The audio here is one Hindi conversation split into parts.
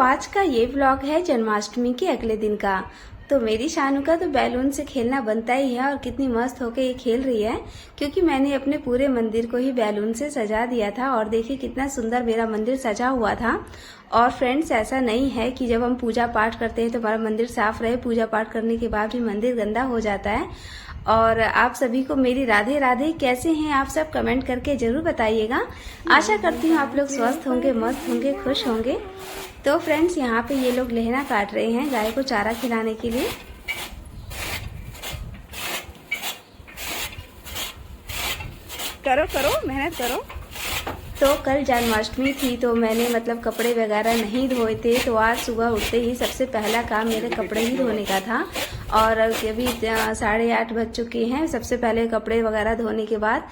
आज का ये व्लॉग है जन्माष्टमी के अगले दिन का। तो मेरी शानू का तो बैलून से खेलना बनता ही है और कितनी मस्त होके ये खेल रही है, क्योंकि मैंने अपने पूरे मंदिर को ही बैलून से सजा दिया था। और देखिए कितना सुंदर मेरा मंदिर सजा हुआ था। और फ्रेंड्स, ऐसा नहीं है कि जब हम पूजा पाठ करते हैं तो हमारा मंदिर साफ रहे, पूजा पाठ करने के बाद भी मंदिर गंदा हो जाता है। और आप सभी को मेरी राधे राधे। कैसे हैं आप सब, कमेंट करके जरूर बताइएगा। आशा करती हूँ आप लोग स्वस्थ होंगे, मस्त होंगे, खुश होंगे। तो फ्रेंड्स, यहाँ पे ये लोग लहना काट रहे हैं गाय को चारा खिलाने के लिए। करो करो, मेहनत करो। तो कल जन्माष्टमी थी तो मैंने कपड़े वगैरह नहीं धोए थे, तो आज सुबह उठते ही सबसे पहला काम मेरे कपड़े ही धोने का था। और अभी 8:30 बज चुके हैं। सबसे पहले कपड़े वगैरह धोने के बाद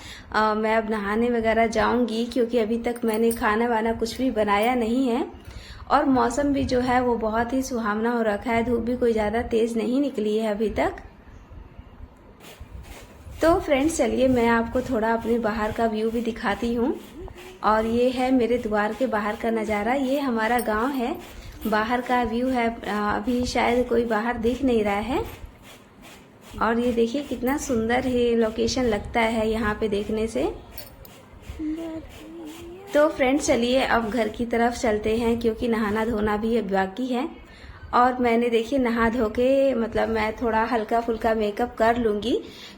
मैं अब नहाने वगैरह जाऊंगी, क्योंकि अभी तक मैंने खाना वाना कुछ भी बनाया नहीं है। और मौसम भी जो है वो बहुत ही सुहावना हो रखा है, धूप भी कोई ज़्यादा तेज़ नहीं निकली है अभी तक। तो फ्रेंड्स, चलिए मैं आपको थोड़ा अपने बाहर का व्यू भी दिखाती हूँ। और ये है मेरे द्वार के बाहर का नज़ारा। ये हमारा गांव है, बाहर का व्यू है। अभी शायद कोई बाहर दिख नहीं रहा है। और ये देखिए कितना सुंदर है लोकेशन लगता है यहाँ पे देखने से। तो फ्रेंड्स, चलिए अब घर की तरफ चलते हैं, क्योंकि नहाना धोना भी अब बाकी है। और मैंने देखिए नहा धो के मैं थोड़ा हल्का फुल्का मेकअप कर लूँगी,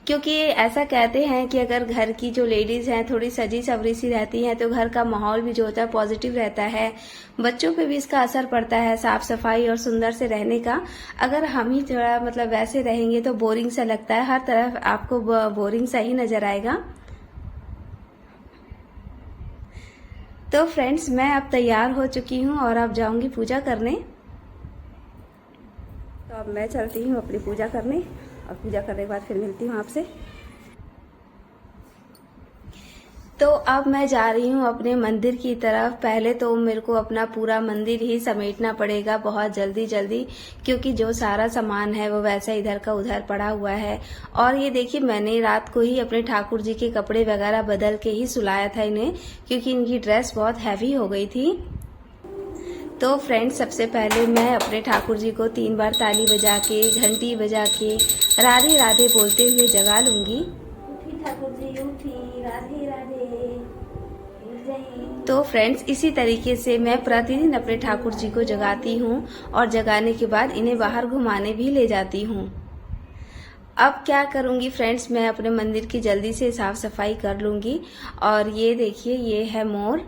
क्योंकि ऐसा कहते हैं कि अगर घर की जो लेडीज़ हैं थोड़ी सजी सवरी सी रहती हैं तो घर का माहौल भी जो होता है पॉजिटिव रहता है, बच्चों पे भी इसका असर पड़ता है साफ सफाई और सुंदर से रहने का। अगर हम ही थोड़ा वैसे रहेंगे तो बोरिंग सा लगता है, हर तरफ आपको बोरिंग सा ही नज़र आएगा। तो फ्रेंड्स, मैं अब तैयार हो चुकी हूँ और अब जाऊँगी पूजा करने। तो अब मैं चलती हूँ अपनी पूजा करने, और पूजा करने के बाद फिर मिलती हूँ आपसे। तो अब मैं जा रही हूँ अपने मंदिर की तरफ। पहले तो मेरे को अपना पूरा मंदिर ही समेटना पड़ेगा बहुत जल्दी जल्दी, क्योंकि जो सारा सामान है वो वैसा इधर का उधर पड़ा हुआ है। और ये देखिए मैंने रात को ही अपने ठाकुर जी के कपड़े वगैरह बदल के ही सुलाया था इन्हें, क्योंकि इनकी ड्रेस बहुत हैवी हो गई थी। तो फ्रेंड्स, सबसे पहले मैं अपने ठाकुर जी को 3 बार ताली बजा के, घंटी बजा के राधे राधे बोलते हुए जगा लूंगी। उठी ठाकुर जी उठी, राधे राधे। तो फ्रेंड्स, इसी तरीके से मैं प्रतिदिन अपने ठाकुर जी को जगाती हूँ, और जगाने के बाद इन्हें बाहर घुमाने भी ले जाती हूँ। अब क्या करूँगी फ्रेंड्स, मैं अपने मंदिर की जल्दी से साफ सफाई कर लूँगी। और ये देखिए, ये है मोर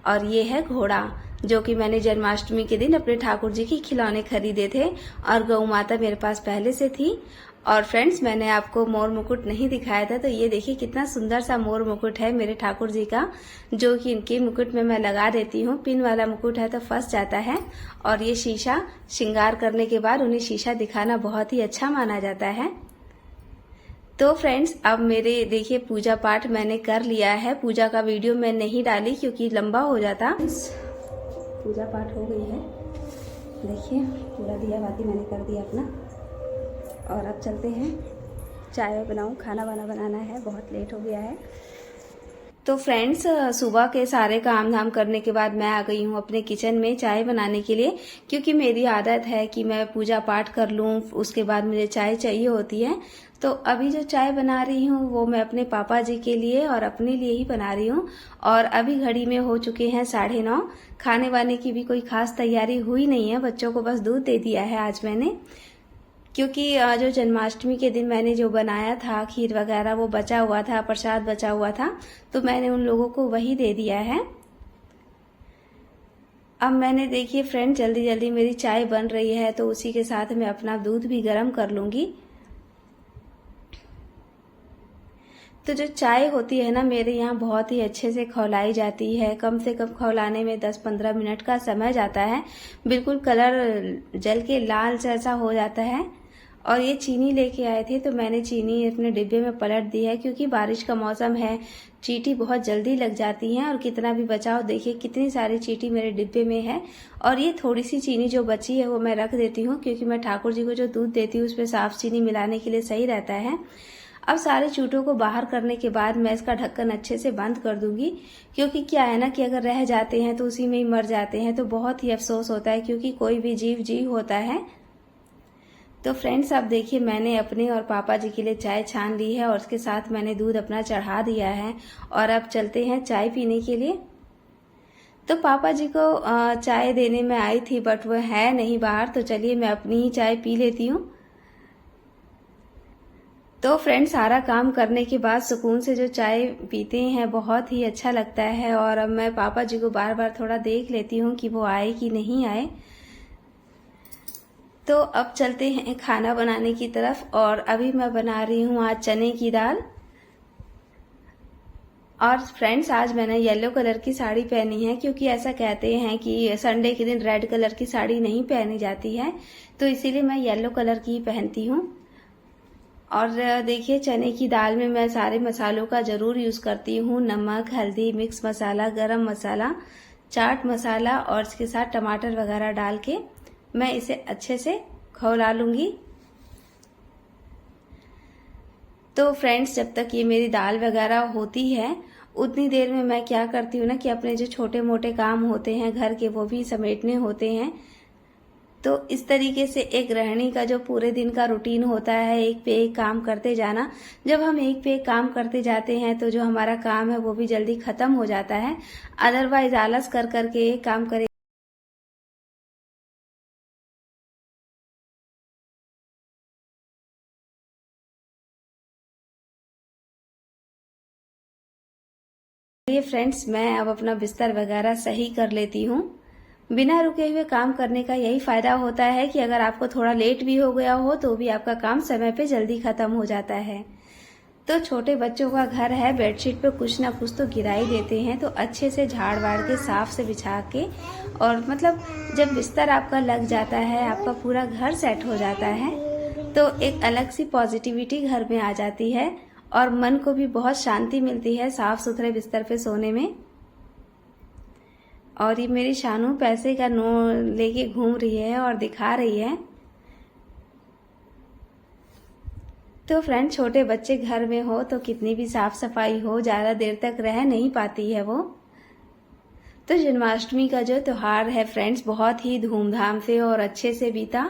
और ये है घोड़ा, जो कि मैंने जन्माष्टमी के दिन अपने ठाकुर जी के खिलौने खरीदे थे। और गौ माता मेरे पास पहले से थी। और फ्रेंड्स, मैंने आपको मोर मुकुट नहीं दिखाया था, तो ये देखिए कितना सुंदर सा मोर मुकुट है मेरे ठाकुर जी का, जो कि इनके मुकुट में मैं लगा देती हूँ। पिन वाला मुकुट है तो फंस जाता है। और ये शीशा श्रृंगार करने के बाद उन्हें शीशा दिखाना बहुत ही अच्छा माना जाता है। तो फ्रेंड्स, अब मेरे देखिए पूजा पाठ मैंने कर लिया है। पूजा का वीडियो मैं नहीं डाली क्योंकि लंबा हो जाता। पूजा पाठ हो गई है, देखिए पूरा दिया बाती मैंने कर दिया अपना। और अब चलते हैं, चाय बनाऊं, खाना वाना बनाना है, बहुत लेट हो गया है। तो फ्रेंड्स, सुबह के सारे काम धाम करने के बाद मैं आ गई हूँ अपने किचन में चाय बनाने के लिए, क्योंकि मेरी आदत है कि मैं पूजा पाठ कर लूँ उसके बाद मुझे चाय चाहिए होती है। तो अभी जो चाय बना रही हूँ वो मैं अपने पापा जी के लिए और अपने लिए ही बना रही हूँ। और अभी घड़ी में हो चुके हैं 9:30। खाने वाने की भी कोई खास तैयारी हुई नहीं है, बच्चों को बस दूध दे दिया है आज मैंने, क्योंकि जो जन्माष्टमी के दिन मैंने जो बनाया था खीर वगैरह वो बचा हुआ था, प्रसाद बचा हुआ था, तो मैंने उन लोगों को वही दे दिया है। अब मैंने देखिए फ्रेंड, जल्दी जल्दी मेरी चाय बन रही है, तो उसी के साथ मैं अपना दूध भी गर्म कर लूंगी। तो जो चाय होती है ना, मेरे यहाँ बहुत ही अच्छे से खौलाई जाती है। कम से कम खौलाने में 10-15 मिनट का समय जाता है। बिल्कुल कलर जल के लाल जैसा हो जाता है। और ये चीनी लेके आए थे, तो मैंने चीनी अपने डिब्बे में पलट दी है, क्योंकि बारिश का मौसम है, चींटी बहुत जल्दी लग जाती हैं। और कितना भी बचाओ, देखिए कितनी सारी चींटी मेरे डिब्बे में है। और ये थोड़ी सी चीनी जो बची है वो मैं रख देती हूँ, क्योंकि मैं ठाकुर जी को जो दूध देती हूँ उसमें साफ चीनी मिलाने के लिए सही रहता है। अब सारे चूटों को बाहर करने के बाद मैं इसका ढक्कन अच्छे से बंद कर दूंगी, क्योंकि क्या है ना कि अगर रह जाते हैं तो उसी में ही मर जाते हैं, तो बहुत ही अफसोस होता है, क्योंकि कोई भी जीव होता है। तो फ्रेंड्स आप देखिए, मैंने अपने और पापा जी के लिए चाय छान ली है और उसके साथ मैंने दूध अपना चढ़ा दिया है और अब चलते हैं चाय पीने के लिए। तो पापा जी को चाय देने में आई थी, बट वो है नहीं बाहर, तो चलिए मैं अपनी ही चाय पी लेती हूँ। तो फ्रेंड्स सारा काम करने के बाद सुकून से जो चाय पीते हैं बहुत ही अच्छा लगता है। और अब मैं पापा जी को बार बार थोड़ा देख लेती हूँ कि वो आए कि नहीं आए। तो अब चलते हैं खाना बनाने की तरफ, और अभी मैं बना रही हूँ आज चने की दाल। और फ्रेंड्स आज मैंने येलो कलर की साड़ी पहनी है, क्योंकि ऐसा कहते हैं कि संडे के दिन रेड कलर की साड़ी नहीं पहनी जाती है, तो इसीलिए मैं येलो कलर की ही पहनती हूँ। और देखिए चने की दाल में मैं सारे मसालों का ज़रूर यूज़ करती हूँ, नमक, हल्दी, मिक्स मसाला, गरम मसाला, चाट मसाला और इसके साथ टमाटर वगैरह डाल के मैं इसे अच्छे से खौला लूँगी। तो फ्रेंड्स जब तक ये मेरी दाल वगैरह होती है उतनी देर में मैं क्या करती हूँ ना कि अपने जो छोटे मोटे काम होते हैं घर के वो भी समेटने होते हैं। तो इस तरीके से एक गृहिणी का जो पूरे दिन का रूटीन होता है, एक पे एक काम करते जाना। जब हम एक पे एक काम करते जाते हैं तो जो हमारा काम है वो भी जल्दी खत्म हो जाता है। अदरवाइज आलस कर करके एक काम करे फ्रेंड्स मैं अब अपना बिस्तर वगैरह सही कर लेती हूँ। बिना रुके हुए काम करने का यही फायदा होता है कि अगर आपको थोड़ा लेट भी हो गया हो तो भी आपका काम समय पे जल्दी खत्म हो जाता है। तो छोटे बच्चों का घर है, बेडशीट पे कुछ ना कुछ तो गिरा ही देते हैं, तो अच्छे से झाड़ वाड़ के साफ से बिछा के, और मतलब जब बिस्तर आपका लग जाता है आपका पूरा घर सेट हो जाता है, तो एक अलग सी पॉजिटिविटी घर में आ जाती है और मन को भी बहुत शांति मिलती है साफ सुथरे बिस्तर पे सोने में। और ये मेरी शानू पैसे का नोट लेके घूम रही है और दिखा रही है। तो फ्रेंड छोटे बच्चे घर में हो तो कितनी भी साफ सफाई हो ज्यादा देर तक रह नहीं पाती है वो। तो जन्माष्टमी का जो त्योहार है फ्रेंड्स बहुत ही धूमधाम से और अच्छे से बीता,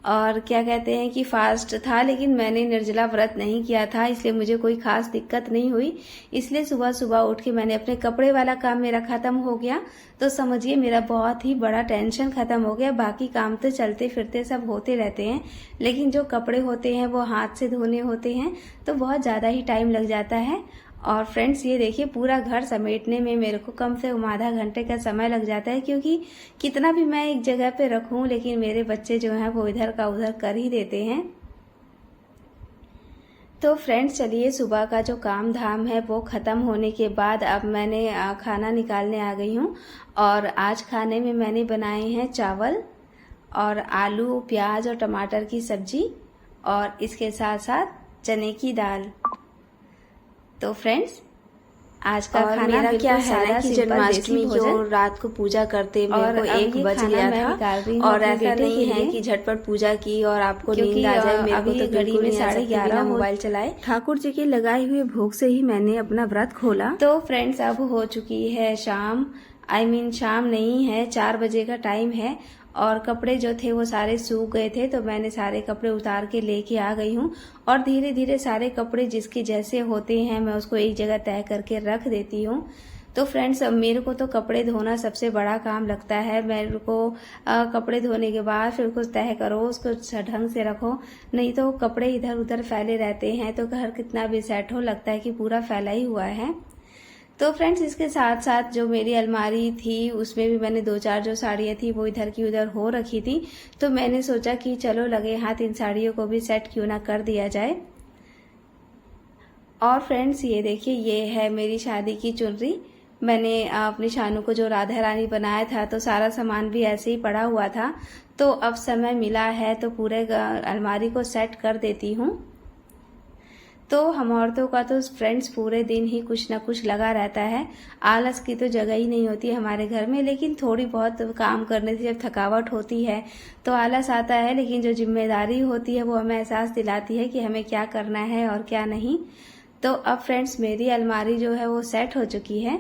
और क्या कहते हैं कि फास्ट था, लेकिन मैंने निर्जला व्रत नहीं किया था इसलिए मुझे कोई खास दिक्कत नहीं हुई। इसलिए सुबह सुबह उठ के मैंने अपने कपड़े वाला काम मेरा खत्म हो गया, तो समझिए मेरा बहुत ही बड़ा टेंशन खत्म हो गया। बाकी काम तो चलते फिरते सब होते रहते हैं, लेकिन जो कपड़े होते हैं वो हाथ से धोने होते हैं तो बहुत ज़्यादा ही टाइम लग जाता है। और फ्रेंड्स ये देखिए पूरा घर समेटने में मेरे को कम से कम आधा घंटे का समय लग जाता है, क्योंकि कितना भी मैं एक जगह पे रखूं लेकिन मेरे बच्चे जो हैं वो इधर का उधर कर ही देते हैं। तो फ्रेंड्स चलिए सुबह का जो काम धाम है वो ख़त्म होने के बाद अब मैंने खाना निकालने आ गई हूँ। और आज खाने में मैंने बनाए हैं चावल और आलू, प्याज और टमाटर की सब्जी, और इसके साथ साथ चने की दाल। तो फ्रेंड्स आज का खाना मेरा क्या है ना कि जन्माष्टमी जो रात को पूजा करते मेरे को 1 बज गया था, और ऐसा नहीं है कि झटपट पूजा की और आपको नींद आ जाए। मेरे को तो घड़ी में 11:30 मोबाइल चलाए, ठाकुर जी के लगाए हुए भोग से ही मैंने अपना व्रत खोला। तो फ्रेंड्स अब हो चुकी है शाम, शाम नहीं है, 4 बजे का टाइम है, और कपड़े जो थे वो सारे सूख गए थे, तो मैंने सारे कपड़े उतार के लेके आ गई हूँ। और धीरे धीरे सारे कपड़े जिसके जैसे होते हैं मैं उसको एक जगह तय करके रख देती हूँ। तो फ्रेंड्स मेरे को तो कपड़े धोना सबसे बड़ा काम लगता है। मेरे को कपड़े धोने के बाद फिर उसको तय करो, उसको ढंग से रखो, नहीं तो कपड़े इधर उधर फैले रहते हैं तो घर कितना भी सेट हो लगता है कि पूरा फैला ही हुआ है। तो फ्रेंड्स इसके साथ साथ जो मेरी अलमारी थी उसमें भी मैंने 2-4 जो साड़ियाँ थी वो इधर की उधर हो रखी थी, तो मैंने सोचा कि चलो लगे हाथ इन साड़ियों को भी सेट क्यों ना कर दिया जाए। और फ्रेंड्स ये देखिए ये है मेरी शादी की चुनरी। मैंने अपनी शानू को जो राधा रानी बनाया था तो सारा सामान भी ऐसे ही पड़ा हुआ था, तो अब समय मिला है तो पूरे अलमारी को सेट कर देती हूँ। तो हम औरतों का तो फ्रेंड्स पूरे दिन ही कुछ ना कुछ लगा रहता है। आलस की तो जगह ही नहीं होती हमारे घर में, लेकिन थोड़ी बहुत काम करने से जब थकावट होती है तो आलस आता है, लेकिन जो जिम्मेदारी होती है वो हमें एहसास दिलाती है कि हमें क्या करना है और क्या नहीं। तो अब फ्रेंड्स मेरी अलमारी जो है वो सेट हो चुकी है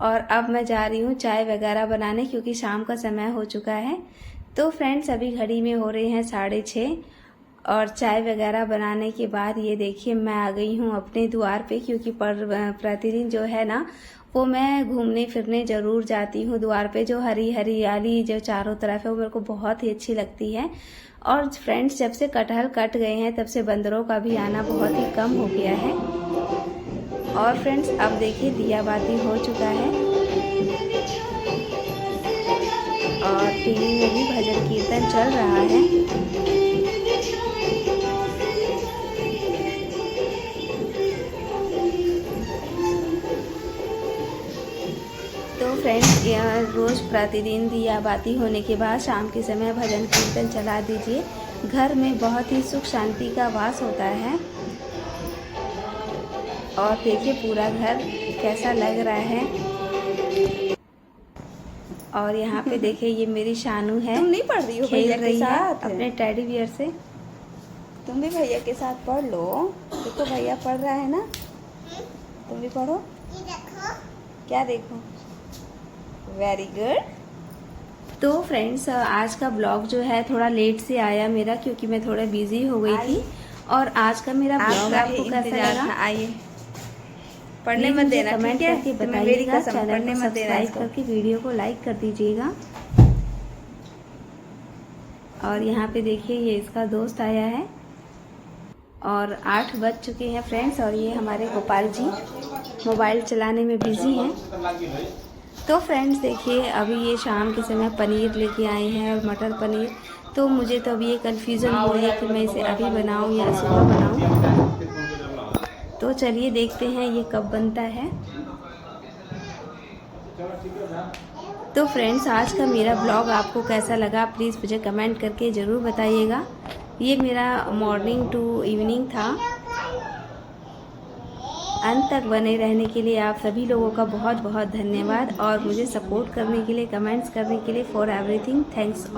और अब मैं जा रही हूँ चाय वगैरह बनाने, क्योंकि शाम का समय हो चुका है। तो फ्रेंड्स अभी घड़ी में हो रहे हैं 6:30 और चाय वगैरह बनाने के बाद ये देखिए मैं आ गई हूँ अपने द्वार पे, क्योंकि प्रतिदिन जो है ना वो मैं घूमने फिरने ज़रूर जाती हूँ द्वार पे। जो हरी हरियाली जो चारों तरफ है वो मेरे को बहुत ही अच्छी लगती है। और फ्रेंड्स जब से कटहल कट गए हैं तब से बंदरों का भी आना बहुत ही कम हो गया है। और फ्रेंड्स अब देखिए दिया बाती हो चुका है और टीवी में भी भजन कीर्तन चल रहा है। तो फ्रेंड्स रोज़ प्रतिदिन दिया बाती होने के बाद शाम के समय भजन कीर्तन चला दीजिए। घर में बहुत ही सुख शांति का वास होता है। और देखिए पूरा घर कैसा लग रहा है। और यहाँ पे देखिए ये मेरी शानू है, तुम नहीं पढ़ रही हो खेल भैया के रही है साथ अपने टेडी बियर से। तुम भी भैया के साथ पढ़ लो। देखो भैया पढ़ रहा है ना, तुम भी पढ़ो। क्या देखो? Very good. तो फ्रेंड्स आज का ब्लॉग जो है थोड़ा लेट से आया मेरा, क्योंकि मैं थोड़ा बिजी हो गई थी। और आज का मेरा ब्लॉग आपको कैसा लगा? आइए पढ़ने मत देना, कमेंट ठीक है? करके तुम्हें मेरी बताइएगा। कसम, चैनल पढ़ने को मत देना सब्सक्राइब इसको। करके वीडियो को लाइक कर दीजिएगा। और यहाँ पे देखिए ये इसका दोस्त आया है और 8 बज चुके हैं फ्रेंड्स। और ये हमारे गोपाल जी मोबाइल चलाने में बिजी हैं। तो फ्रेंड्स देखिए अभी ये शाम के समय पनीर लेके आए हैं और मटर पनीर। तो मुझे तो अभी ये कन्फ्यूज़न हो रही है कि मैं इसे अभी बनाऊं या सुबह बनाऊं। तो चलिए देखते हैं ये कब बनता है। तो फ्रेंड्स आज का मेरा ब्लॉग आपको कैसा लगा प्लीज़ मुझे कमेंट करके ज़रूर बताइएगा। ये मेरा मॉर्निंग टू इवनिंग था। अंत तक बने रहने के लिए आप सभी लोगों का बहुत बहुत धन्यवाद और मुझे सपोर्ट करने के लिए, कमेंट्स करने के लिए, फॉर एवरीथिंग थैंक्स।